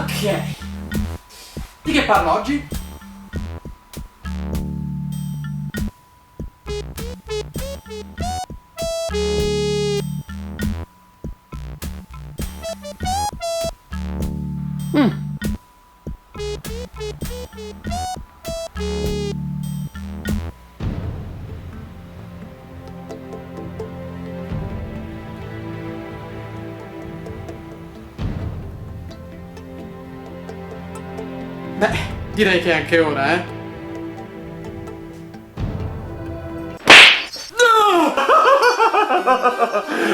Ok. Di che parlo oggi? Beh, direi che è anche ora, eh?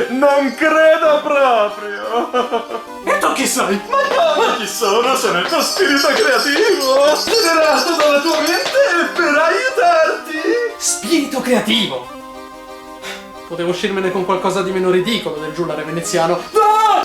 Non credo proprio! E tu chi sei? Ma chi sono? Sono il tuo spirito creativo, generato dalla tua mente per aiutarti! Spirito creativo! Potevo uscirmene con qualcosa di meno ridicolo del giullare veneziano.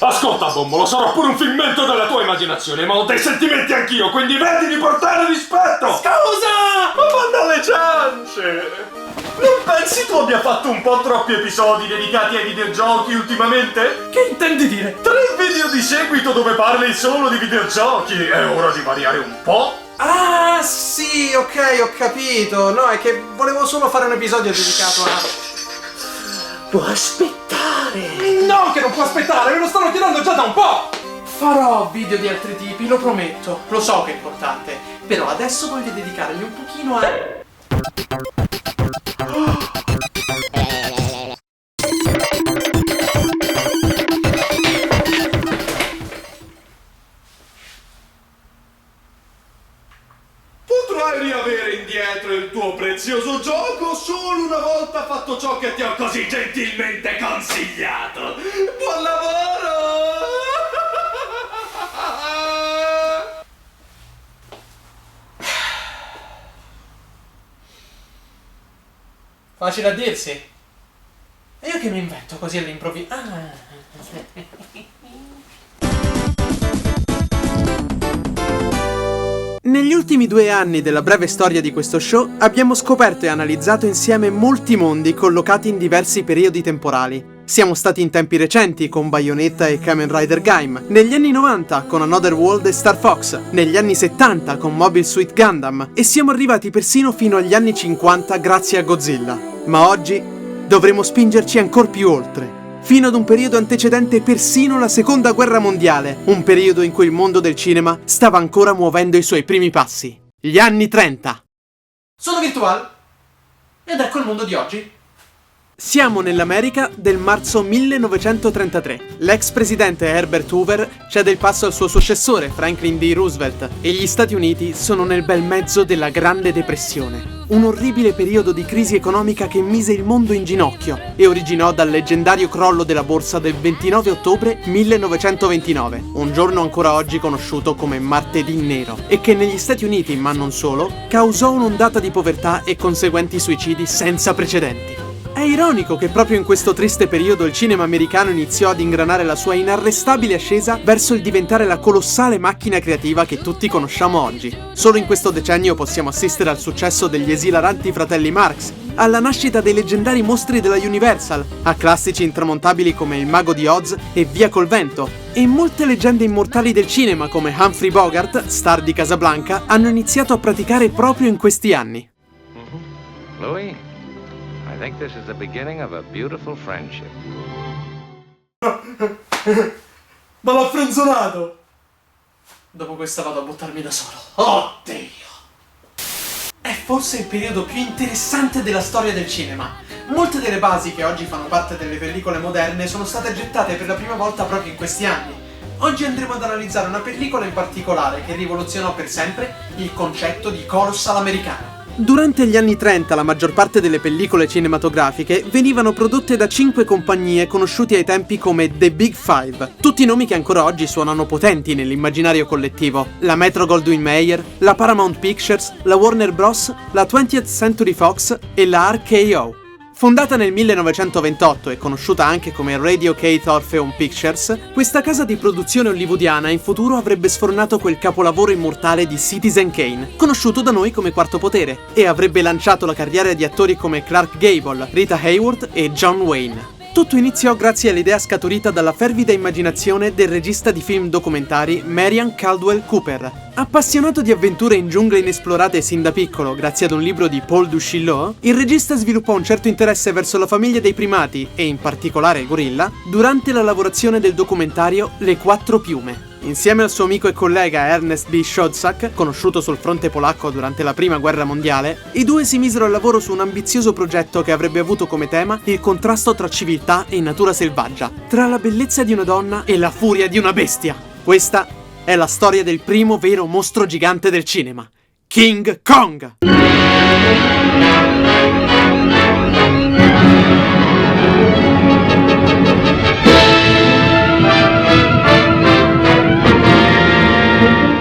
Ascolta, Bombolo, sarò pure un figmento della tua immaginazione, ma ho dei sentimenti anch'io, quindi vedi di portare rispetto! Scusa! Ma manda le ciance! Non pensi tu abbia fatto un po' troppi episodi dedicati ai videogiochi ultimamente? Che intendi dire? 3 video di seguito dove parli solo di videogiochi, è ora di variare un po'? Ah, sì, ok, ho capito. No, è che volevo solo fare un episodio dedicato a... Può aspettare! No, che non può aspettare, me lo stanno chiedendo già da un po'! Farò video di altri tipi, lo prometto. Lo so che è importante, però adesso voglio dedicarmi un pochino a... Potrai riavere indietro il tuo prezioso gioco solo una volta fatto ciò che ti ho così gentilmente consigliato! Buon lavoro! Facile a dirsi. E io che mi invento così all'improvviso? Negli ultimi 2 anni della breve storia di questo show abbiamo scoperto e analizzato insieme molti mondi collocati in diversi periodi temporali. Siamo stati in tempi recenti con Bayonetta e Kamen Rider Gaim, negli anni 90 con Another World e Star Fox, negli anni 70 con Mobile Suit Gundam e siamo arrivati persino fino agli anni 50 grazie a Godzilla. Ma oggi dovremo spingerci ancora più oltre, fino ad un periodo antecedente persino la Seconda Guerra Mondiale, un periodo in cui il mondo del cinema stava ancora muovendo i suoi primi passi. Gli anni 30. Sono Virtual ed ecco il mondo di oggi. Siamo nell'America del marzo 1933. L'ex presidente Herbert Hoover cede il passo al suo successore, Franklin D. Roosevelt, e gli Stati Uniti sono nel bel mezzo della Grande Depressione. Un orribile periodo di crisi economica che mise il mondo in ginocchio e originò dal leggendario crollo della borsa del 29 ottobre 1929, un giorno ancora oggi conosciuto come Martedì Nero, e che negli Stati Uniti, ma non solo, causò un'ondata di povertà e conseguenti suicidi senza precedenti. È ironico che proprio in questo triste periodo il cinema americano iniziò ad ingranare la sua inarrestabile ascesa verso il diventare la colossale macchina creativa che tutti conosciamo oggi. Solo in questo decennio possiamo assistere al successo degli esilaranti fratelli Marx, alla nascita dei leggendari mostri della Universal, a classici intramontabili come Il Mago di Oz e Via col Vento, e molte leggende immortali del cinema come Humphrey Bogart, star di Casablanca, hanno iniziato a praticare proprio in questi anni. Louis, I think this is the beginning of a beautiful friendship. Ma l'ho frenzonato! Dopo questa vado a buttarmi da solo. Oddio! È forse il periodo più interessante della storia del cinema. Molte delle basi che oggi fanno parte delle pellicole moderne sono state gettate per la prima volta proprio in questi anni. Oggi andremo ad analizzare una pellicola in particolare che rivoluzionò per sempre il concetto di colossal americano. Durante gli anni 30 la maggior parte delle pellicole cinematografiche venivano prodotte da 5 compagnie conosciute ai tempi come The Big Five, tutti nomi che ancora oggi suonano potenti nell'immaginario collettivo: la Metro-Goldwyn-Mayer, la Paramount Pictures, la Warner Bros., la 20th Century Fox e la RKO. Fondata nel 1928 e conosciuta anche come Radio Kate Orpheum Pictures, questa casa di produzione hollywoodiana in futuro avrebbe sfornato quel capolavoro immortale di Citizen Kane, conosciuto da noi come Quarto Potere, e avrebbe lanciato la carriera di attori come Clark Gable, Rita Hayworth e John Wayne. Tutto iniziò grazie all'idea scaturita dalla fervida immaginazione del regista di film documentari Marian Caldwell Cooper. Appassionato di avventure in giungle inesplorate sin da piccolo, grazie ad un libro di Paul Duchillot, il regista sviluppò un certo interesse verso la famiglia dei primati, e in particolare il gorilla, durante la lavorazione del documentario Le Quattro Piume. Insieme al suo amico e collega Ernest B. Schoedsack, conosciuto sul fronte polacco durante la Prima Guerra Mondiale, i due si misero al lavoro su un ambizioso progetto che avrebbe avuto come tema il contrasto tra civiltà e natura selvaggia, tra la bellezza di una donna e la furia di una bestia. Questa è la storia del primo vero mostro gigante del cinema, King Kong!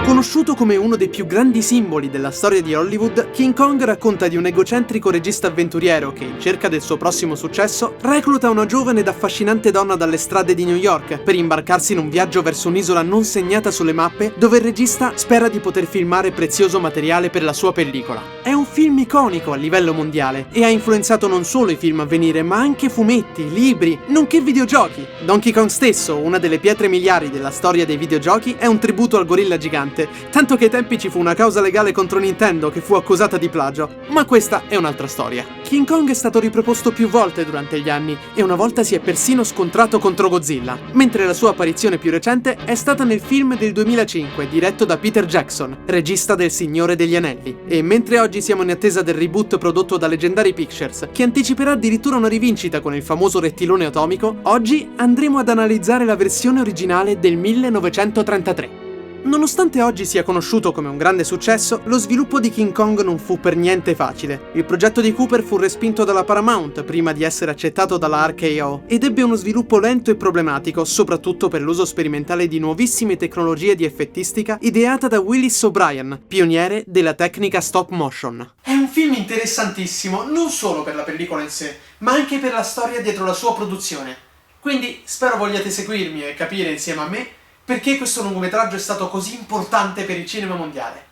Conosciuto come uno dei più grandi simboli della storia di Hollywood, King Kong racconta di un egocentrico regista avventuriero che, in cerca del suo prossimo successo, recluta una giovane ed affascinante donna dalle strade di New York per imbarcarsi in un viaggio verso un'isola non segnata sulle mappe dove il regista spera di poter filmare prezioso materiale per la sua pellicola. È un film iconico a livello mondiale e ha influenzato non solo i film a venire, ma anche fumetti, libri, nonché videogiochi. Donkey Kong stesso, una delle pietre miliari della storia dei videogiochi, è un tributo al gorilla gigante, tanto che ai tempi ci fu una causa legale contro Nintendo che fu accusata di plagio, ma questa è un'altra storia. King Kong è stato riproposto più volte durante gli anni e una volta si è persino scontrato contro Godzilla, mentre la sua apparizione più recente è stata nel film del 2005 diretto da Peter Jackson, regista del Signore degli Anelli. E mentre oggi siamo in attesa del reboot prodotto da Legendary Pictures, che anticiperà addirittura una rivincita con il famoso rettilone atomico, oggi andremo ad analizzare la versione originale del 1933. Nonostante oggi sia conosciuto come un grande successo, lo sviluppo di King Kong non fu per niente facile. Il progetto di Cooper fu respinto dalla Paramount prima di essere accettato dalla RKO ed ebbe uno sviluppo lento e problematico, soprattutto per l'uso sperimentale di nuovissime tecnologie di effettistica ideata da Willis O'Brien, pioniere della tecnica stop motion. È un film interessantissimo, non solo per la pellicola in sé, ma anche per la storia dietro la sua produzione. Quindi spero vogliate seguirmi e capire insieme a me perché questo lungometraggio è stato così importante per il cinema mondiale.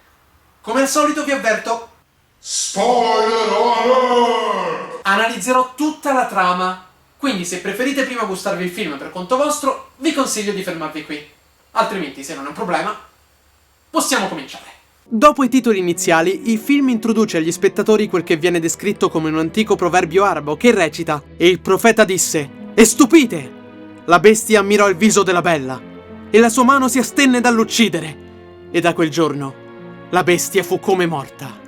Come al solito vi avverto: Spoiler alert! Analizzerò tutta la trama, quindi se preferite prima gustarvi il film per conto vostro, vi consiglio di fermarvi qui. Altrimenti, se non è un problema, possiamo cominciare. Dopo i titoli iniziali, il film introduce agli spettatori quel che viene descritto come un antico proverbio arabo che recita: "E il profeta disse: e stupite! La bestia ammirò il viso della bella, e la sua mano si astenne dall'uccidere, e da quel giorno la bestia fu come morta."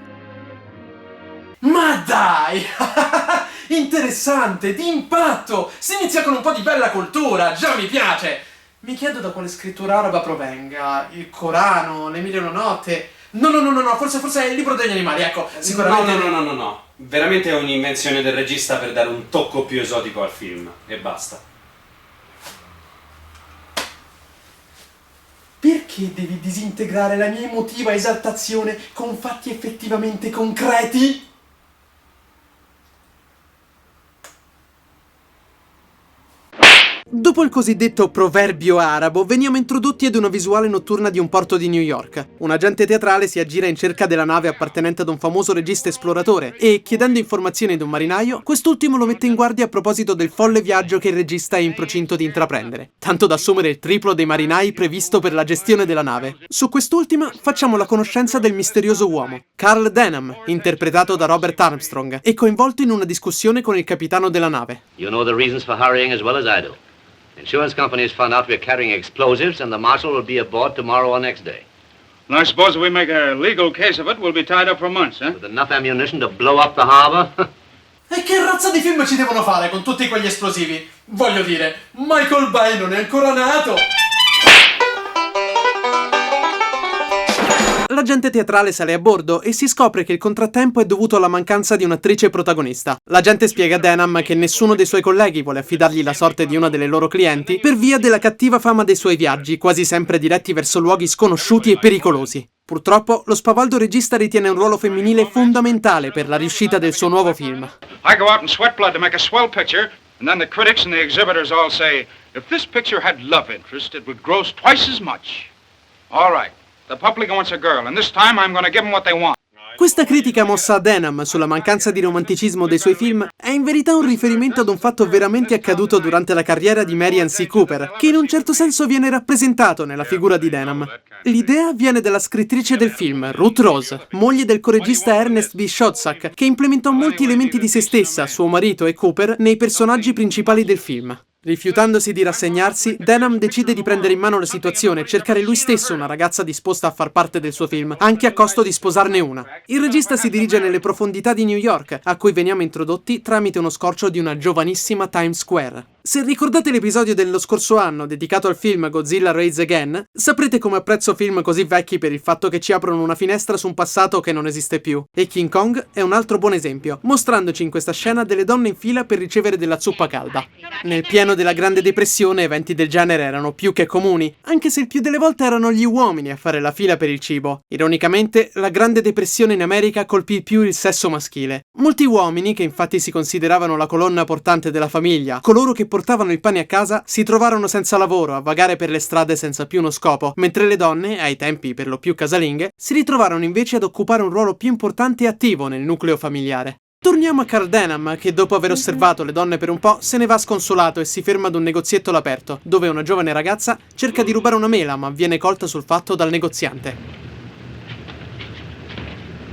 Ma dai! Interessante, di impatto! Si inizia con un po' di bella cultura, già mi piace! Mi chiedo da quale scrittura araba provenga, il Corano, le Mille e una Notte. No, forse è il libro degli animali, ecco, sicuramente. No. Veramente è un'invenzione del regista per dare un tocco più esotico al film, e basta. Perché devi disintegrare la mia emotiva esaltazione con fatti effettivamente concreti? Dopo il cosiddetto proverbio arabo, veniamo introdotti ad una visuale notturna di un porto di New York. Un agente teatrale si aggira in cerca della nave appartenente ad un famoso regista esploratore e, chiedendo informazioni ad un marinaio, quest'ultimo lo mette in guardia a proposito del folle viaggio che il regista è in procinto di intraprendere, tanto da assumere il triplo dei marinai previsto per la gestione della nave. Su quest'ultima facciamo la conoscenza del misterioso uomo, Carl Denham, interpretato da Robert Armstrong, e coinvolto in una discussione con il capitano della nave. You know the reasons for hurrying as well as I do. Insurance companies found out we're carrying explosives, and the marshal will be aboard tomorrow or next day. And I suppose if we make a legal case of it, we'll be tied up for months, eh? With enough ammunition to blow up the harbor. E che razza di film ci devono fare con tutti quegli esplosivi? Voglio dire, Michael Bay non è ancora nato! L'agente teatrale sale a bordo e si scopre che il contrattempo è dovuto alla mancanza di un'attrice protagonista. L'agente spiega a Denham che nessuno dei suoi colleghi vuole affidargli la sorte di una delle loro clienti per via della cattiva fama dei suoi viaggi, quasi sempre diretti verso luoghi sconosciuti e pericolosi. Purtroppo, lo spavaldo regista ritiene un ruolo femminile fondamentale per la riuscita del suo nuovo film. I go out and sweat blood to make a swell picture, and then the critics and the exhibitors all say, if this picture had love interest, it would gross twice as much. All right. The public wants a girl, and this time I'm going to give them what they want. Questa critica mossa a Denham sulla mancanza di romanticismo dei suoi film è in verità un riferimento ad un fatto veramente accaduto durante la carriera di Merian C. Cooper, che in un certo senso viene rappresentato nella figura di Denham. L'idea viene dalla scrittrice del film, Ruth Rose, moglie del coregista Ernest B. Schoedsack, che implementò molti elementi di se stessa, suo marito e Cooper nei personaggi principali del film. Rifiutandosi di rassegnarsi, Denham decide di prendere in mano la situazione e cercare lui stesso una ragazza disposta a far parte del suo film, anche a costo di sposarne una. Il regista si dirige nelle profondità di New York, a cui veniamo introdotti tramite uno scorcio di una giovanissima Times Square. Se ricordate l'episodio dello scorso anno dedicato al film Godzilla Rise Again, saprete come apprezzo film così vecchi per il fatto che ci aprono una finestra su un passato che non esiste più. E King Kong è un altro buon esempio, mostrandoci in questa scena delle donne in fila per ricevere della zuppa calda. Nel pieno della Grande Depressione eventi del genere erano più che comuni, anche se il più delle volte erano gli uomini a fare la fila per il cibo. Ironicamente, la Grande Depressione in America colpì più il sesso maschile. Molti uomini, che infatti si consideravano la colonna portante della famiglia, coloro che portavano il pane a casa, si trovarono senza lavoro, a vagare per le strade senza più uno scopo, mentre le donne, ai tempi per lo più casalinghe, si ritrovarono invece ad occupare un ruolo più importante e attivo nel nucleo familiare. Torniamo a Carl Denham, che dopo aver osservato le donne per un po' se ne va sconsolato e si ferma ad un negozietto all'aperto, dove una giovane ragazza cerca di rubare una mela ma viene colta sul fatto dal negoziante.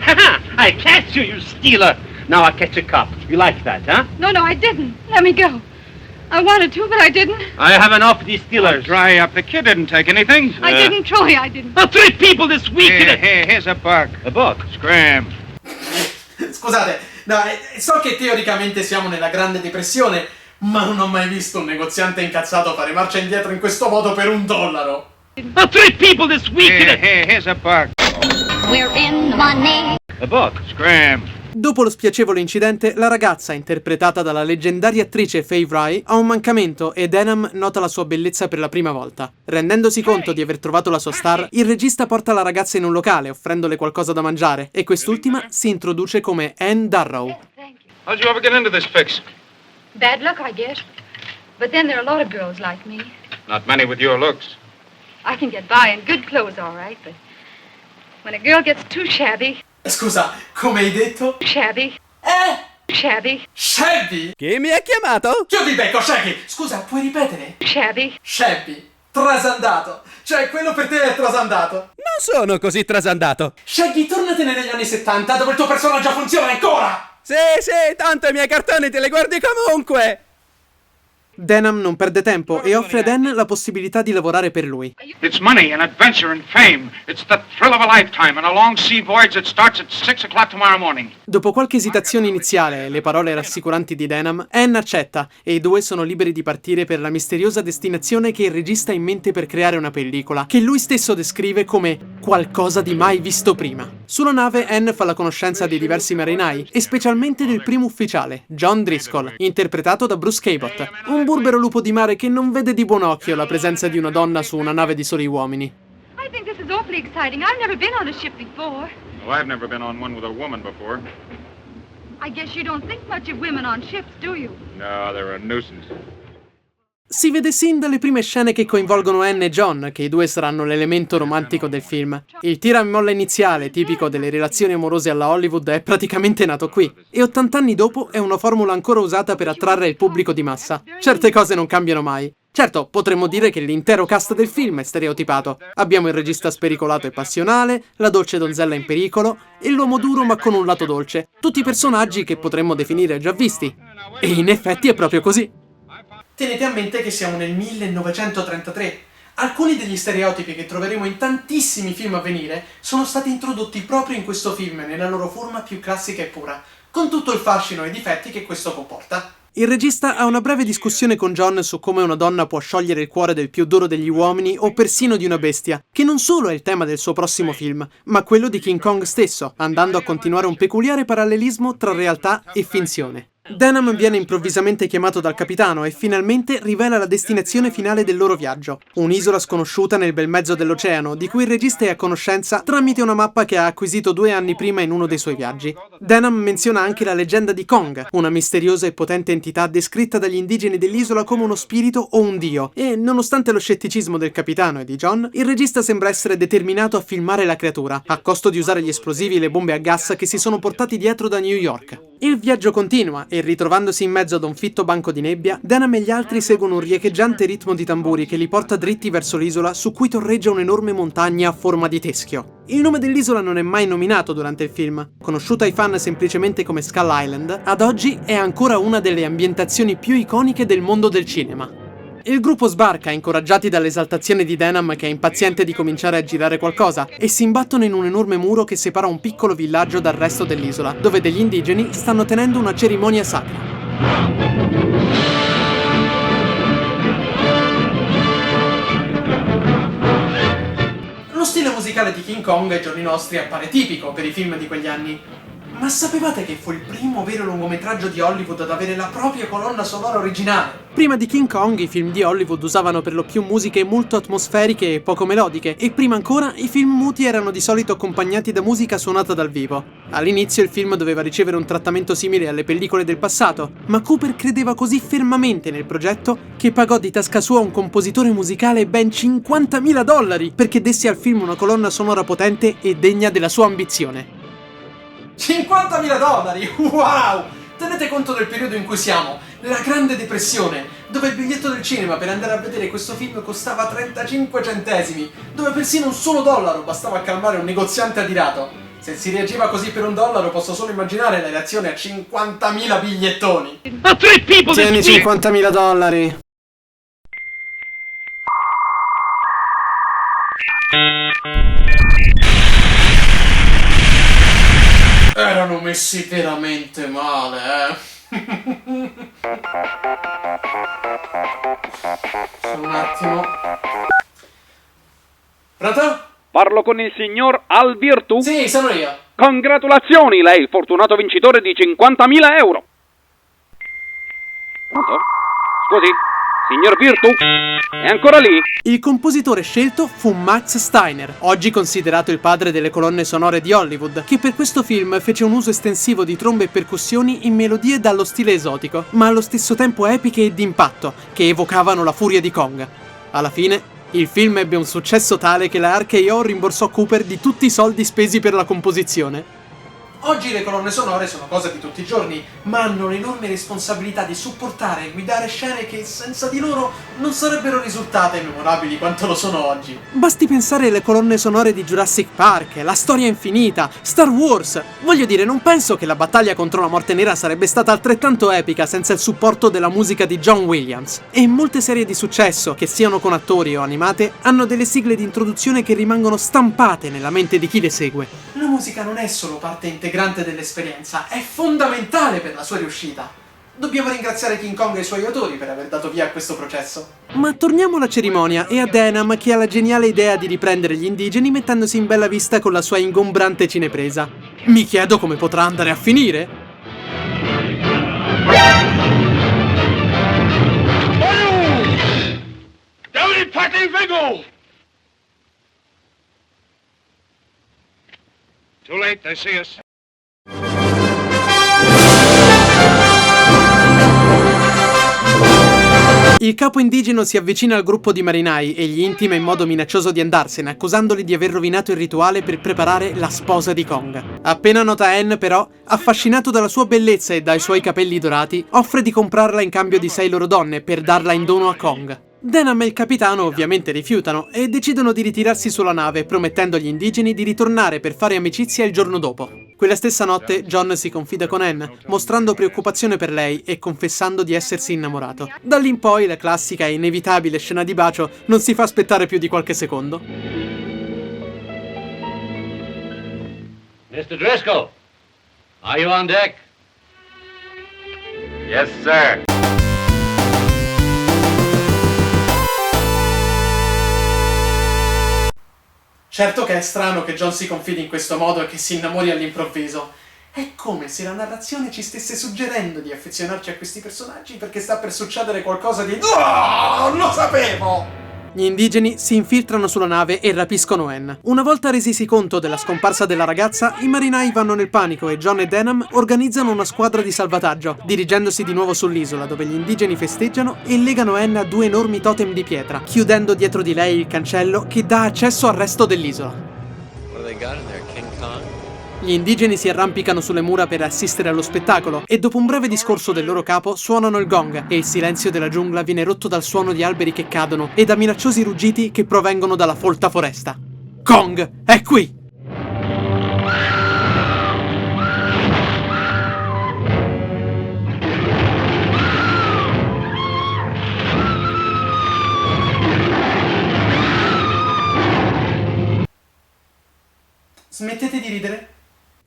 Ha! I catch you, you stealer! Now I catch a cop. You like that, huh? No, I didn't. Let me go. I wanted to, but I didn't. I have enough of these stealers. Dry up. The kid didn't take anything. I didn't, truly, I didn't. 3 people this week. Here's a buck. A buck? Scram. Scusate, no, so che teoricamente siamo nella Grande Depressione, ma non ho mai visto un negoziante incazzato fare marcia indietro in questo modo per $1. 3 people this week. Here's a buck. We're in the money. A buck? Scram. Dopo lo spiacevole incidente, la ragazza, interpretata dalla leggendaria attrice Fay Wray, ha un mancamento e Denham nota la sua bellezza per la prima volta. Rendendosi conto di aver trovato la sua star, il regista porta la ragazza in un locale, offrendole qualcosa da mangiare, e quest'ultima si introduce come Anne Darrow. How'd you ever get into this fix? Bad luck, I guess. But then there are a lot of girls like me. Not many with your looks. I can get by in good clothes, all right, but when a girl gets too shabby, Scusa, come hai detto? shabby, shabby, Shabby? Chi mi ha chiamato? Chiudi il becco, Shaggy! Scusa, puoi ripetere? shabby, Shabby. Trasandato. Cioè, quello per te è trasandato. Non sono così trasandato. Shaggy, tornatene negli anni 70, dove il tuo personaggio funziona ancora! Sì, tanto i miei cartoni te li guardi comunque. Denham non perde tempo e offre ad Anne la possibilità di lavorare per lui. It's money and adventure and fame. It's the thrill of a lifetime and a long sea voyage that starts at 6 o'clock tomorrow morning. Dopo qualche esitazione iniziale e le parole rassicuranti di Denham, Anne accetta e i due sono liberi di partire per la misteriosa destinazione che il regista ha in mente per creare una pellicola, che lui stesso descrive come qualcosa di mai visto prima. Sulla nave Anne fa la conoscenza di diversi marinai e specialmente del primo ufficiale, John Driscoll, interpretato da Bruce Cabot, un burbero lupo di mare che non vede di buon occhio la presenza di una donna su una nave di soli uomini. I think this is awfully exciting. I've never been on a ship before. Oh, I've never been on one with a woman before. I guess you don't think much of women on ships, do you? No, they're a nuisance. Si vede sin dalle prime scene che coinvolgono Anne e John che i due saranno l'elemento romantico del film. Il tira e molla iniziale, tipico delle relazioni amorose alla Hollywood, è praticamente nato qui. E 80 anni dopo è una formula ancora usata per attrarre il pubblico di massa. Certe cose non cambiano mai. Certo, potremmo dire che l'intero cast del film è stereotipato. Abbiamo il regista spericolato e passionale, la dolce donzella in pericolo e l'uomo duro ma con un lato dolce. Tutti personaggi che potremmo definire già visti. E in effetti è proprio così. Tenete a mente che siamo nel 1933. Alcuni degli stereotipi che troveremo in tantissimi film a venire sono stati introdotti proprio in questo film, nella loro forma più classica e pura, con tutto il fascino e i difetti che questo comporta. Il regista ha una breve discussione con John su come una donna può sciogliere il cuore del più duro degli uomini o persino di una bestia, che non solo è il tema del suo prossimo film, ma quello di King Kong stesso, andando a continuare un peculiare parallelismo tra realtà e finzione. Denham viene improvvisamente chiamato dal capitano e finalmente rivela la destinazione finale del loro viaggio, un'isola sconosciuta nel bel mezzo dell'oceano, di cui il regista è a conoscenza tramite una mappa che ha acquisito 2 anni prima in uno dei suoi viaggi. Denham menziona anche la leggenda di Kong, una misteriosa e potente entità descritta dagli indigeni dell'isola come uno spirito o un dio, e nonostante lo scetticismo del capitano e di John, il regista sembra essere determinato a filmare la creatura, a costo di usare gli esplosivi e le bombe a gas che si sono portati dietro da New York. Il viaggio continua e, ritrovandosi in mezzo ad un fitto banco di nebbia, Denham e gli altri seguono un riecheggiante ritmo di tamburi che li porta dritti verso l'isola, su cui torreggia un'enorme montagna a forma di teschio. Il nome dell'isola non è mai nominato durante il film. Conosciuta ai fan semplicemente come Skull Island, ad oggi è ancora una delle ambientazioni più iconiche del mondo del cinema. Il gruppo sbarca, incoraggiati dall'esaltazione di Denham, che è impaziente di cominciare a girare qualcosa, e si imbattono in un enorme muro che separa un piccolo villaggio dal resto dell'isola, dove degli indigeni stanno tenendo una cerimonia sacra. Lo stile musicale di King Kong ai giorni nostri appare tipico per i film di quegli anni. Ma sapevate che fu il primo vero lungometraggio di Hollywood ad avere la propria colonna sonora originale? Prima di King Kong i film di Hollywood usavano per lo più musiche molto atmosferiche e poco melodiche, e prima ancora i film muti erano di solito accompagnati da musica suonata dal vivo. All'inizio il film doveva ricevere un trattamento simile alle pellicole del passato, ma Cooper credeva così fermamente nel progetto che pagò di tasca sua un compositore musicale ben $50.000 perché desse al film una colonna sonora potente e degna della sua ambizione. $50.000! Wow! Tenete conto del periodo in cui siamo, la Grande Depressione, dove il biglietto del cinema per andare a vedere questo film costava 35 centesimi, dove persino un solo dollaro bastava a calmare un negoziante adirato. Se si reagiva così per $1, posso solo immaginare la reazione a 50.000 bigliettoni. Tieni $50.000. Erano messi veramente male, Un attimo. Pronto? Parlo con il signor Alvirtu? Sì, sono io. Congratulazioni, lei è il fortunato vincitore di €50.000. Pronto? Scusi, signor Virtu? È ancora lì? Il compositore scelto fu Max Steiner, oggi considerato il padre delle colonne sonore di Hollywood, che per questo film fece un uso estensivo di trombe e percussioni in melodie dallo stile esotico, ma allo stesso tempo epiche e d'impatto, che evocavano la furia di Kong. Alla fine, il film ebbe un successo tale che la RKO rimborsò Cooper di tutti i soldi spesi per la composizione. Oggi le colonne sonore sono cosa di tutti i giorni, ma hanno l'enorme responsabilità di supportare e guidare scene che senza di loro non sarebbero risultate memorabili quanto lo sono oggi. Basti pensare alle colonne sonore di Jurassic Park, La Storia Infinita, Star Wars. Voglio dire, non penso che la battaglia contro la Morte Nera sarebbe stata altrettanto epica senza il supporto della musica di John Williams. E molte serie di successo, che siano con attori o animate, hanno delle sigle di introduzione che rimangono stampate nella mente di chi le segue. La musica non è solo parte integrante dell'esperienza, è fondamentale per la sua riuscita. Dobbiamo ringraziare King Kong e i suoi autori per aver dato via a questo processo. Ma torniamo alla cerimonia e a Denham, che ha la geniale idea di riprendere gli indigeni mettendosi in bella vista con la sua ingombrante cinepresa. Mi chiedo come potrà andare a finire. Too late, they see us. Il capo indigeno si avvicina al gruppo di marinai e gli intima in modo minaccioso di andarsene, accusandoli di aver rovinato il rituale per preparare la sposa di Kong. Appena nota Anne, però, affascinato dalla sua bellezza e dai suoi capelli dorati, offre di comprarla in cambio di 6 loro donne per darla in dono a Kong. Denham e il capitano ovviamente rifiutano e decidono di ritirarsi sulla nave, promettendo agli indigeni di ritornare per fare amicizia il giorno dopo. Quella stessa notte John si confida con Anne, mostrando preoccupazione per lei e confessando di essersi innamorato. Da lì in poi la classica e inevitabile scena di bacio non si fa aspettare più di qualche secondo. Mr. Driscoll, are you on deck? Yes, sir. Certo che è strano che John si confidi in questo modo e che si innamori all'improvviso. È come se la narrazione ci stesse suggerendo di affezionarci a questi personaggi perché sta per succedere qualcosa di... Oh, lo sapevo! Gli indigeni si infiltrano sulla nave e rapiscono Anne. Una volta resisi conto della scomparsa della ragazza, i marinai vanno nel panico e John e Denham organizzano una squadra di salvataggio, dirigendosi di nuovo sull'isola dove gli indigeni festeggiano e legano Anne a 2 enormi totem di pietra, chiudendo dietro di lei il cancello che dà accesso al resto dell'isola. Gli indigeni si arrampicano sulle mura per assistere allo spettacolo e dopo un breve discorso del loro capo suonano il gong e il silenzio della giungla viene rotto dal suono di alberi che cadono e da minacciosi ruggiti che provengono dalla folta foresta. Kong è qui! Smettete di ridere?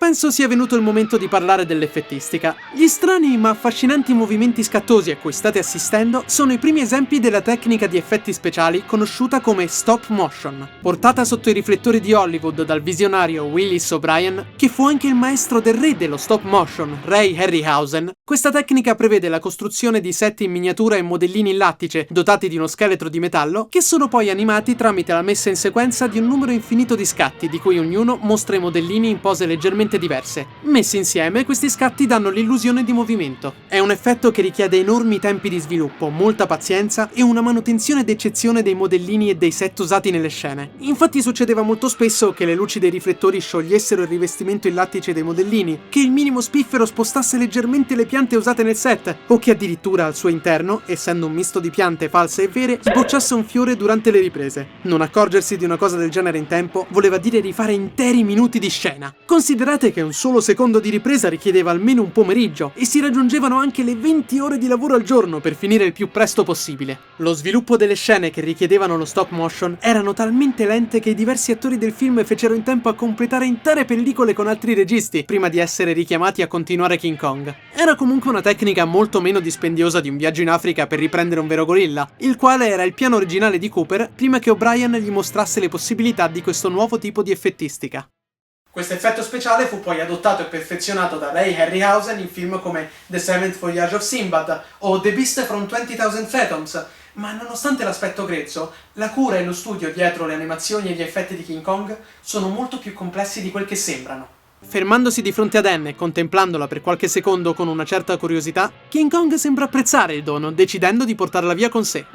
Penso sia venuto il momento di parlare dell'effettistica. Gli strani ma affascinanti movimenti scattosi a cui state assistendo sono i primi esempi della tecnica di effetti speciali conosciuta come stop motion. Portata sotto i riflettori di Hollywood dal visionario Willis O'Brien, che fu anche il maestro del re dello stop motion, Ray Harryhausen, questa tecnica prevede la costruzione di set in miniatura e modellini in lattice dotati di uno scheletro di metallo che sono poi animati tramite la messa in sequenza di un numero infinito di scatti di cui ognuno mostra i modellini in pose leggermente diverse. Messi insieme, questi scatti danno l'illusione di movimento. È un effetto che richiede enormi tempi di sviluppo, molta pazienza e una manutenzione d'eccezione dei modellini e dei set usati nelle scene. Infatti succedeva molto spesso che le luci dei riflettori sciogliessero il rivestimento in lattice dei modellini, che il minimo spiffero spostasse leggermente le piante usate nel set, o che addirittura al suo interno, essendo un misto di piante false e vere, sbocciasse un fiore durante le riprese. Non accorgersi di una cosa del genere in tempo voleva dire rifare interi minuti di scena. Considerate che un solo secondo di ripresa richiedeva almeno un pomeriggio e si raggiungevano anche le 20 ore di lavoro al giorno per finire il più presto possibile. Lo sviluppo delle scene che richiedevano lo stop motion erano talmente lente che i diversi attori del film fecero in tempo a completare intere pellicole con altri registi prima di essere richiamati a continuare King Kong. Era comunque una tecnica molto meno dispendiosa di un viaggio in Africa per riprendere un vero gorilla, il quale era il piano originale di Cooper prima che O'Brien gli mostrasse le possibilità di questo nuovo tipo di effettistica. Questo effetto speciale fu poi adottato e perfezionato da Ray Harryhausen in film come The Seventh Voyage of Sinbad o The Beast from 20,000 Fathoms, ma nonostante l'aspetto grezzo, la cura e lo studio dietro le animazioni e gli effetti di King Kong sono molto più complessi di quel che sembrano. Fermandosi di fronte ad Anne e contemplandola per qualche secondo con una certa curiosità, King Kong sembra apprezzare il dono, decidendo di portarla via con sé.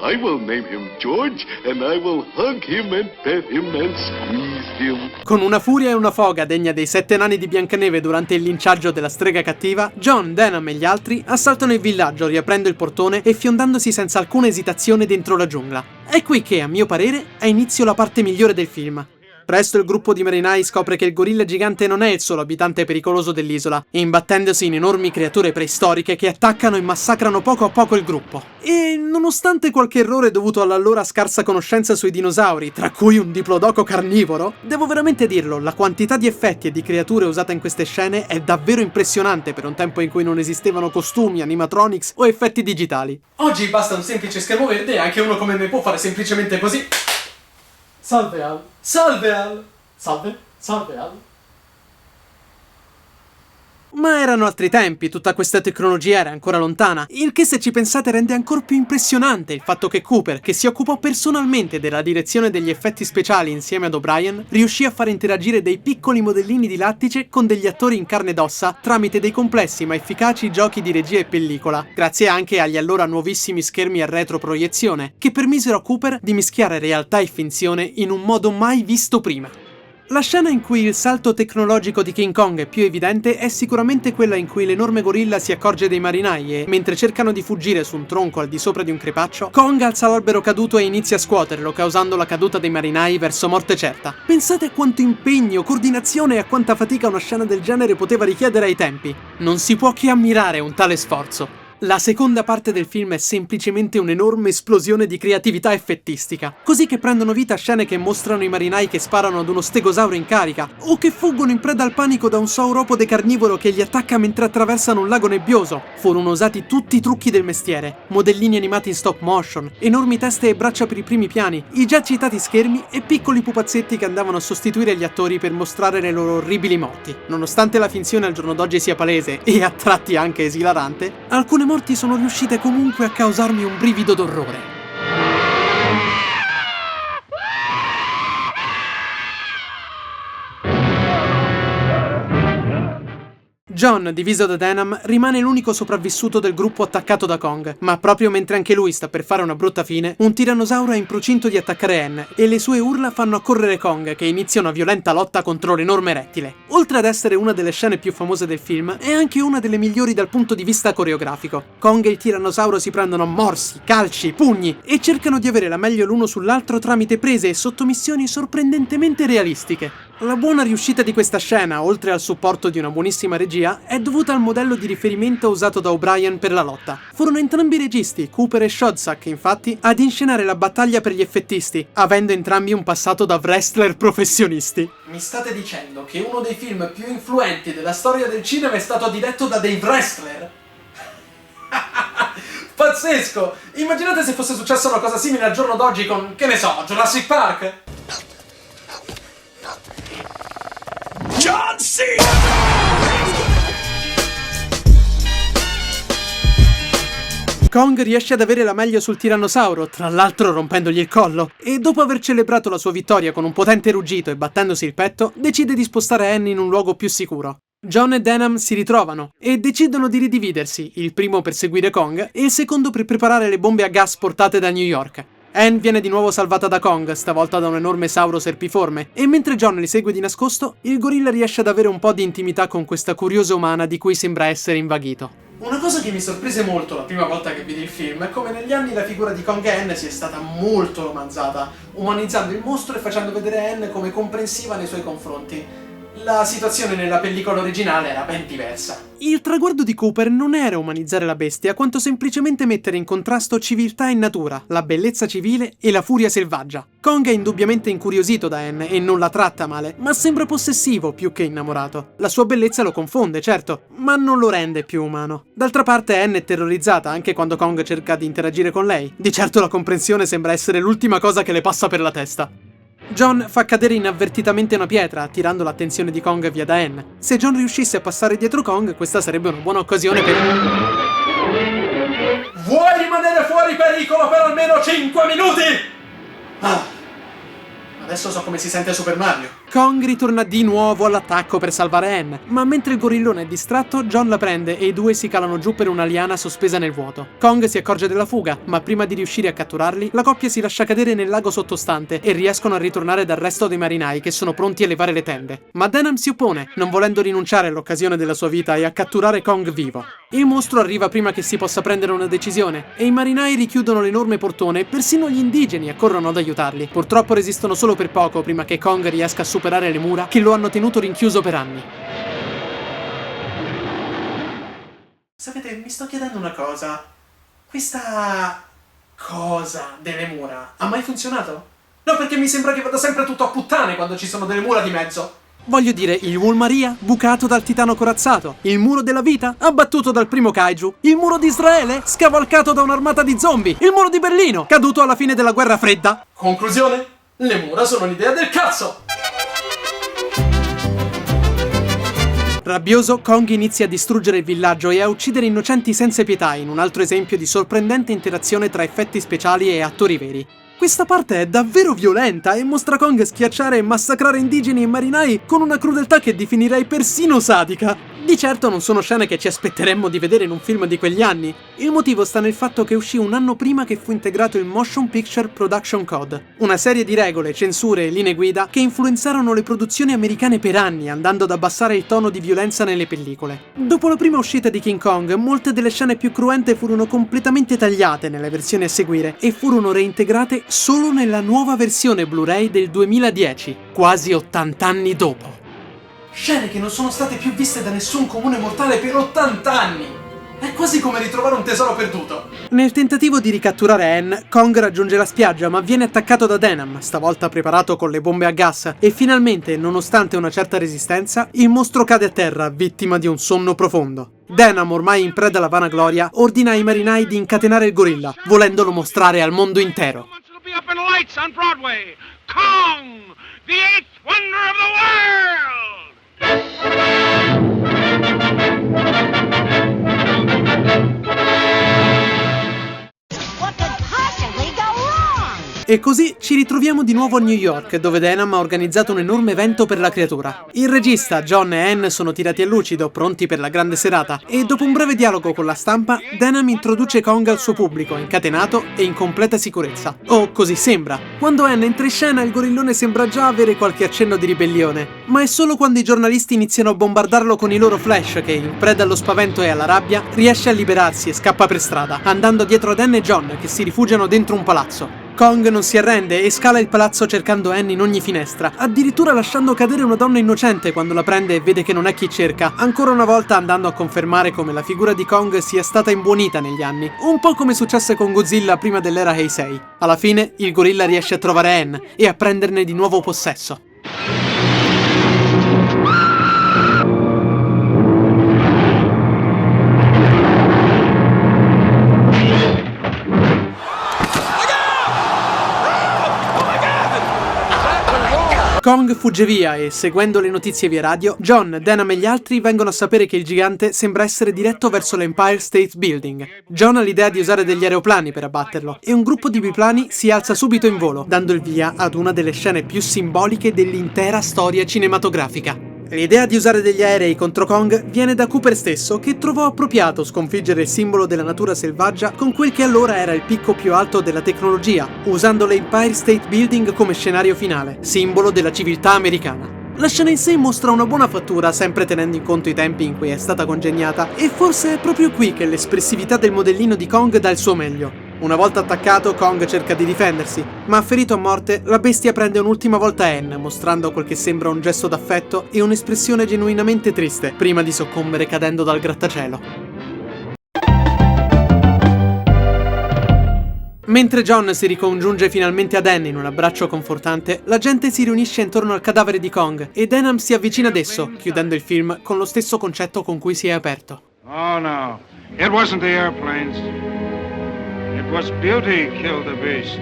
I will name him George, and I will hug him and pet him and squeeze him. Con una furia e una foga degna dei 7 nani di Biancaneve durante il linciaggio della strega cattiva, John, Denham e gli altri assaltano il villaggio riaprendo il portone e fiondandosi senza alcuna esitazione dentro la giungla. È qui che, a mio parere, ha inizio la parte migliore del film. Presto il gruppo di marinai scopre che il gorilla gigante non è il solo abitante pericoloso dell'isola, imbattendosi in enormi creature preistoriche che attaccano e massacrano poco a poco il gruppo. E nonostante qualche errore dovuto all'allora scarsa conoscenza sui dinosauri, tra cui un diplodoco carnivoro, devo veramente dirlo, la quantità di effetti e di creature usate in queste scene è davvero impressionante per un tempo in cui non esistevano costumi, animatronics o effetti digitali. Oggi basta un semplice schermo verde e anche uno come me può fare semplicemente così. Salve Al. Salve Al. Salve Al. Ma erano altri tempi, tutta questa tecnologia era ancora lontana, il che se ci pensate rende ancora più impressionante il fatto che Cooper, che si occupò personalmente della direzione degli effetti speciali insieme ad O'Brien, riuscì a far interagire dei piccoli modellini di lattice con degli attori in carne ed ossa tramite dei complessi ma efficaci giochi di regia e pellicola, grazie anche agli allora nuovissimi schermi a retroproiezione, che permisero a Cooper di mischiare realtà e finzione in un modo mai visto prima. La scena in cui il salto tecnologico di King Kong è più evidente è sicuramente quella in cui l'enorme gorilla si accorge dei marinai e, mentre cercano di fuggire su un tronco al di sopra di un crepaccio, Kong alza l'albero caduto e inizia a scuoterlo, causando la caduta dei marinai verso morte certa. Pensate a quanto impegno, coordinazione e a quanta fatica una scena del genere poteva richiedere ai tempi. Non si può che ammirare un tale sforzo. La seconda parte del film è semplicemente un'enorme esplosione di creatività effettistica, così che prendono vita scene che mostrano i marinai che sparano ad uno stegosauro in carica, o che fuggono in preda al panico da un sauropode carnivoro che li attacca mentre attraversano un lago nebbioso. Furono usati tutti i trucchi del mestiere, modellini animati in stop motion, enormi teste e braccia per i primi piani, i già citati schermi e piccoli pupazzetti che andavano a sostituire gli attori per mostrare le loro orribili morti. Nonostante la finzione al giorno d'oggi sia palese e a tratti anche esilarante, alcune morti sono riuscite comunque a causarmi un brivido d'orrore. John, diviso da Denham, rimane l'unico sopravvissuto del gruppo attaccato da Kong, ma proprio mentre anche lui sta per fare una brutta fine, un tirannosauro è in procinto di attaccare Anne e le sue urla fanno accorrere Kong, che inizia una violenta lotta contro l'enorme rettile. Oltre ad essere una delle scene più famose del film, è anche una delle migliori dal punto di vista coreografico. Kong e il tirannosauro si prendono morsi, calci, pugni e cercano di avere la meglio l'uno sull'altro tramite prese e sottomissioni sorprendentemente realistiche. La buona riuscita di questa scena, oltre al supporto di una buonissima regia, è dovuta al modello di riferimento usato da O'Brien per la lotta. Furono entrambi i registi, Cooper e Schoedsack, infatti, ad inscenare la battaglia per gli effettisti, avendo entrambi un passato da wrestler professionisti. Mi state dicendo che uno dei film più influenti della storia del cinema è stato diretto da dei wrestler? Pazzesco! Immaginate se fosse successa una cosa simile al giorno d'oggi con, che ne so, Jurassic Park? John Cena! Kong riesce ad avere la meglio sul tirannosauro, tra l'altro rompendogli il collo, e dopo aver celebrato la sua vittoria con un potente ruggito e battendosi il petto, decide di spostare Anne in un luogo più sicuro. John e Denham si ritrovano e decidono di ridividersi, il primo per seguire Kong e il secondo per preparare le bombe a gas portate da New York. Anne viene di nuovo salvata da Kong, stavolta da un enorme sauro serpiforme, e mentre John li segue di nascosto, il gorilla riesce ad avere un po' di intimità con questa curiosa umana di cui sembra essere invaghito. Una cosa che mi sorprese molto la prima volta che vidi il film è come negli anni la figura di Kong e Anne sia stata molto romanzata, umanizzando il mostro e facendo vedere Anne come comprensiva nei suoi confronti. La situazione nella pellicola originale era ben diversa. Il traguardo di Cooper non era umanizzare la bestia, quanto semplicemente mettere in contrasto civiltà e natura, la bellezza civile e la furia selvaggia. Kong è indubbiamente incuriosito da Anne e non la tratta male, ma sembra possessivo più che innamorato. La sua bellezza lo confonde, certo, ma non lo rende più umano. D'altra parte Anne è terrorizzata anche quando Kong cerca di interagire con lei. Di certo la comprensione sembra essere l'ultima cosa che le passa per la testa. John fa cadere inavvertitamente una pietra, attirando l'attenzione di Kong via da Anne. Se John riuscisse a passare dietro Kong, questa sarebbe una buona occasione per... Vuoi rimanere fuori pericolo per almeno 5 minuti? Adesso so come si sente Super Mario. Kong ritorna di nuovo all'attacco per salvare Anne, ma mentre il gorillone è distratto, John la prende e i due si calano giù per una liana sospesa nel vuoto. Kong si accorge della fuga, ma prima di riuscire a catturarli, la coppia si lascia cadere nel lago sottostante e riescono a ritornare dal resto dei marinai che sono pronti a levare le tende. Ma Denham si oppone, non volendo rinunciare all'occasione della sua vita e a catturare Kong vivo. Il mostro arriva prima che si possa prendere una decisione, e i marinai richiudono l'enorme portone e persino gli indigeni accorrono ad aiutarli. Purtroppo resistono solo per poco prima che Kong riesca a superare le mura che lo hanno tenuto rinchiuso per anni. Sapete, mi sto chiedendo una cosa. Questa cosa delle mura ha mai funzionato? No, perché mi sembra che vada sempre tutto a puttane quando ci sono delle mura di mezzo. Voglio dire, il Wall Maria, bucato dal titano corazzato, il muro della vita, abbattuto dal primo kaiju, il muro di Israele, scavalcato da un'armata di zombie, il muro di Berlino, caduto alla fine della guerra fredda. Conclusione? Le mura sono l'idea del cazzo! Rabbioso, Kong inizia a distruggere il villaggio e a uccidere innocenti senza pietà, in un altro esempio di sorprendente interazione tra effetti speciali e attori veri. Questa parte è davvero violenta e mostra Kong schiacciare e massacrare indigeni e marinai con una crudeltà che definirei persino sadica. Di certo non sono scene che ci aspetteremmo di vedere in un film di quegli anni. Il motivo sta nel fatto che uscì un anno prima che fu integrato il Motion Picture Production Code, una serie di regole, censure e linee guida che influenzarono le produzioni americane per anni, andando ad abbassare il tono di violenza nelle pellicole. Dopo la prima uscita di King Kong, molte delle scene più cruente furono completamente tagliate nelle versioni a seguire e furono reintegrate solo nella nuova versione Blu-ray del 2010, quasi 80 anni dopo. Scene che non sono state più viste da nessun comune mortale per 80 anni! È quasi come ritrovare un tesoro perduto. Nel tentativo di ricatturare Anne, Kong raggiunge la spiaggia ma viene attaccato da Denham, stavolta preparato con le bombe a gas, e finalmente, nonostante una certa resistenza, il mostro cade a terra, vittima di un sonno profondo. Denham, ormai in preda alla vanagloria, ordina ai marinai di incatenare il gorilla, volendolo mostrare al mondo intero. Be up in lights on Broadway. Kong, the eighth wonder of the world! What could possibly go wrong? E così ci ritroviamo di nuovo a New York, dove Denham ha organizzato un enorme evento per la creatura. Il regista, John e Anne sono tirati a lucido, pronti per la grande serata, e dopo un breve dialogo con la stampa, Denham introduce Kong al suo pubblico, incatenato e in completa sicurezza. O così sembra. Quando Anne entra in scena, il gorillone sembra già avere qualche accenno di ribellione, ma è solo quando i giornalisti iniziano a bombardarlo con i loro flash che, in preda allo spavento e alla rabbia, riesce a liberarsi e scappa per strada, andando dietro ad Anne e John, che si rifugiano dentro un palazzo. Kong non si arrende e scala il palazzo cercando Anne in ogni finestra, addirittura lasciando cadere una donna innocente quando la prende e vede che non è chi cerca, ancora una volta andando a confermare come la figura di Kong sia stata imbuonita negli anni, un po' come successe con Godzilla prima dell'era Heisei. Alla fine, il gorilla riesce a trovare Anne e a prenderne di nuovo possesso. Kong fugge via e, seguendo le notizie via radio, John, Denham e gli altri vengono a sapere che il gigante sembra essere diretto verso l'Empire State Building. John ha l'idea di usare degli aeroplani per abbatterlo, e un gruppo di biplani si alza subito in volo, dando il via ad una delle scene più simboliche dell'intera storia cinematografica. L'idea di usare degli aerei contro Kong viene da Cooper stesso, che trovò appropriato sconfiggere il simbolo della natura selvaggia con quel che allora era il picco più alto della tecnologia, usando l'Empire State Building come scenario finale, simbolo della civiltà americana. La scena in sé mostra una buona fattura, sempre tenendo in conto i tempi in cui è stata congegnata, e forse è proprio qui che l'espressività del modellino di Kong dà il suo meglio. Una volta attaccato, Kong cerca di difendersi, ma ferito a morte, la bestia prende un'ultima volta Anne, mostrando quel che sembra un gesto d'affetto e un'espressione genuinamente triste, prima di soccombere cadendo dal grattacielo. Mentre John si ricongiunge finalmente ad Anne in un abbraccio confortante, la gente si riunisce intorno al cadavere di Kong e Denham si avvicina ad esso, chiudendo il film con lo stesso concetto con cui si è aperto. Oh no, it wasn't the airplanes. It was beauty killed the beast.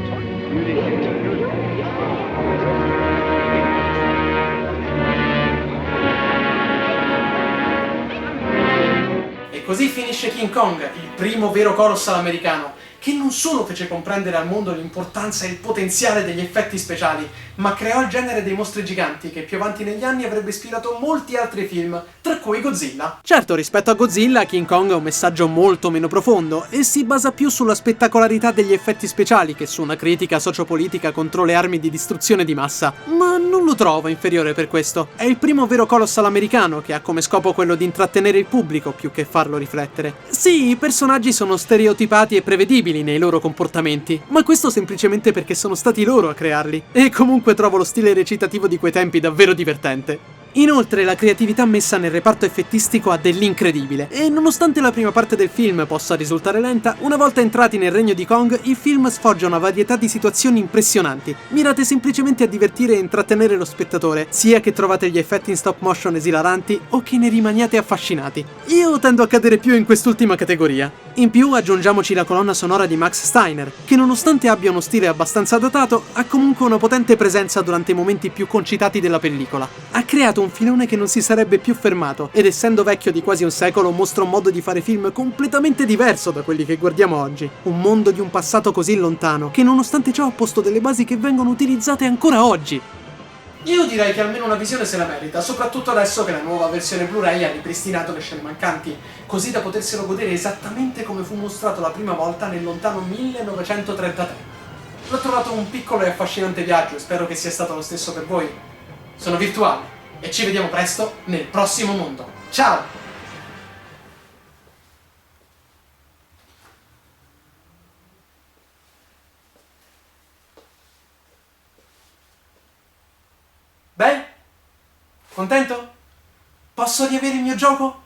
E così finisce King Kong, il primo vero colossal americano, che non solo fece comprendere al mondo l'importanza e il potenziale degli effetti speciali, ma creò il genere dei mostri giganti che più avanti negli anni avrebbe ispirato molti altri film, tra cui Godzilla. Certo, rispetto a Godzilla, King Kong ha un messaggio molto meno profondo e si basa più sulla spettacolarità degli effetti speciali che su una critica sociopolitica contro le armi di distruzione di massa, ma non lo trovo inferiore per questo. È il primo vero colossal americano che ha come scopo quello di intrattenere il pubblico più che farlo riflettere. Sì, i personaggi sono stereotipati e prevedibili nei loro comportamenti, ma questo semplicemente perché sono stati loro a crearli, e comunque trovo lo stile recitativo di quei tempi davvero divertente. Inoltre la creatività messa nel reparto effettistico ha dell'incredibile, e nonostante la prima parte del film possa risultare lenta, una volta entrati nel regno di Kong, il film sfoggia una varietà di situazioni impressionanti, mirate semplicemente a divertire e intrattenere lo spettatore, sia che trovate gli effetti in stop motion esilaranti o che ne rimaniate affascinati. Io tendo a cadere più in quest'ultima categoria. In più aggiungiamoci la colonna sonora di Max Steiner, che nonostante abbia uno stile abbastanza datato, ha comunque una potente presenza durante i momenti più concitati della pellicola. Ha creato un filone che non si sarebbe più fermato, ed essendo vecchio di quasi un secolo mostra un modo di fare film completamente diverso da quelli che guardiamo oggi. Un mondo di un passato così lontano, che nonostante ciò ha posto delle basi che vengono utilizzate ancora oggi. Io direi che almeno una visione se la merita, soprattutto adesso che la nuova versione Blu-ray ha ripristinato le scene mancanti, così da poterselo godere esattamente come fu mostrato la prima volta nel lontano 1933. L'ho trovato un piccolo e affascinante viaggio e spero che sia stato lo stesso per voi. Sono Virtuale e ci vediamo presto nel prossimo mondo. Ciao! Beh? Contento? Posso riavere il mio gioco?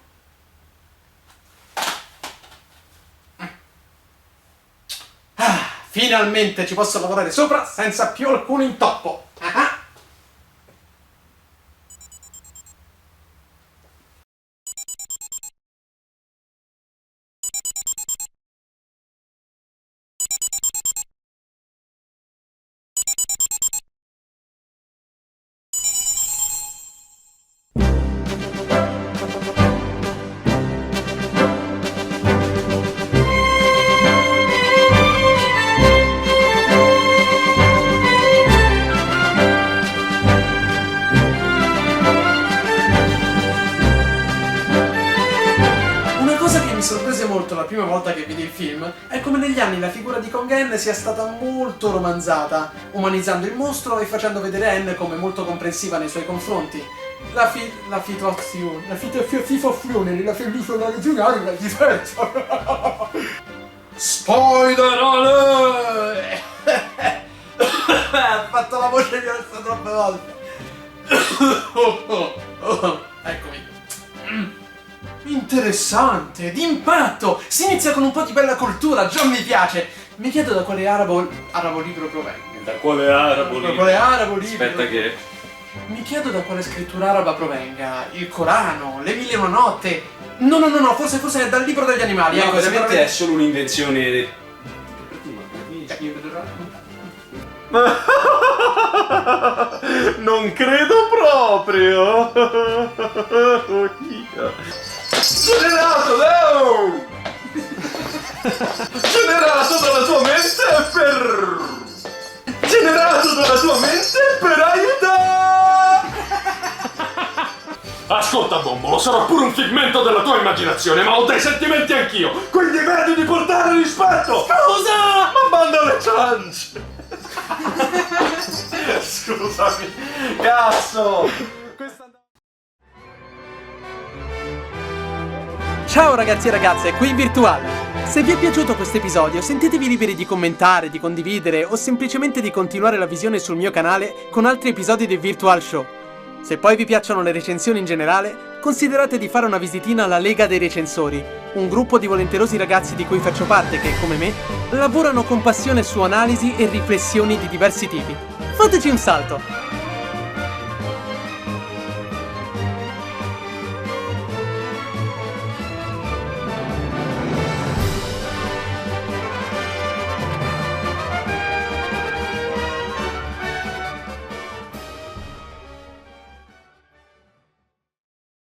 Finalmente ci posso lavorare sopra senza più alcun intoppo. Ah. Mi sorprese molto la prima volta che vidi il film è come negli anni la figura di Kong Anne sia stata molto romanzata, umanizzando il mostro e facendo vedere Anne come molto comprensiva nei suoi confronti. La fitozione, la regionale, la diversa. Spoilerone! Ha fatto la voce diversa troppe volte. Eccomi. Interessante, d'impatto! Si inizia con un po' di bella cultura, già mi piace! Mi chiedo da quale arabo libro provenga. Da quale arabo libro? Da quale arabo libro? Aspetta che... Mi chiedo da quale scrittura araba provenga. Il Corano, le Mille e una notte. No, forse è dal libro degli animali. No, ovviamente è solo un'invenzione... Non credo proprio. Generato dalla tua mente per aiutare. Ascolta, Bombolo, sarà pure un figmento della tua immaginazione, ma ho dei sentimenti anch'io, quindi vedi di portare rispetto. Scusa, ma banda le ciance. Scusami, cazzo. Ciao ragazzi e ragazze, qui Virtuale! Se vi è piaciuto questo episodio, sentitevi liberi di commentare, di condividere o semplicemente di continuare la visione sul mio canale con altri episodi del Virtual Show. Se poi vi piacciono le recensioni in generale, considerate di fare una visitina alla Lega dei Recensori, un gruppo di volenterosi ragazzi di cui faccio parte che, come me, lavorano con passione su analisi e riflessioni di diversi tipi. Fateci un salto!